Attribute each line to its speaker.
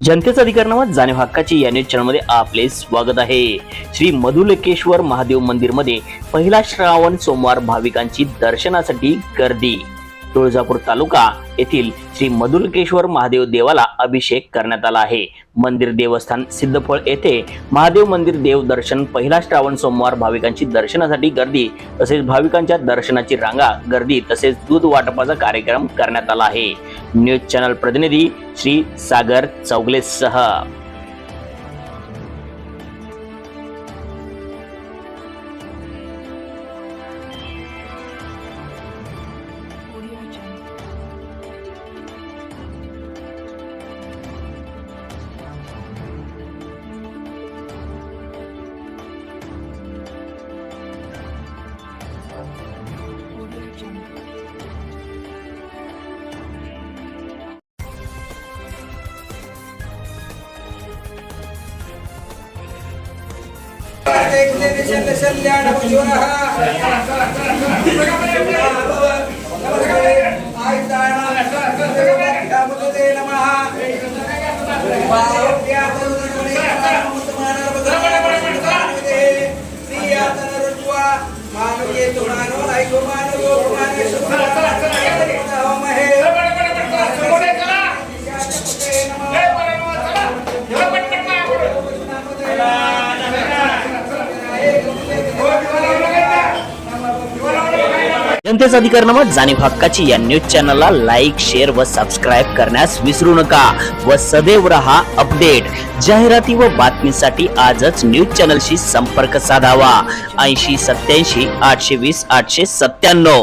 Speaker 1: जनतेचा अधिकार नावात जाणीव हक्काची या न्यूज चॅनलमध्ये आपले स्वागत आहे। श्री मधुलिकेश्वर महादेव मंदिर मध्ये पहिला श्रावण सोमवार भाविकांची दर्शनासाठी गर्दी। तुळजापूर तालुका येथील श्री मधुलिकेश्वर महादेव देवाला अभिषेक करण्यात आला आहे। मंदिर देवस्थान सिद्धफळ येथे महादेव मंदिर देव दर्शन पहिला श्रावण सोमवार भाविकांची दर्शनासाठी गर्दी, तसेच भाविकांच्या दर्शनाची रांगा, गर्दी तसेच दूध वाटपाचा कार्यक्रम करण्यात आला आहे। न्यूज चॅनल प्रतिनिधी श्री सागर चौगले सह जनतेचा अधिकार नावात जाणीव हक्काची या न्यूज चॅनलला लाईक, शेअर व सबस्क्राईब करण्यास विसरू नका व सदैव रहा अपडेट। जाहिराती व बातमीसाठी आजच न्यूज चॅनलशी संपर्क साधावा। 80 87 820 897।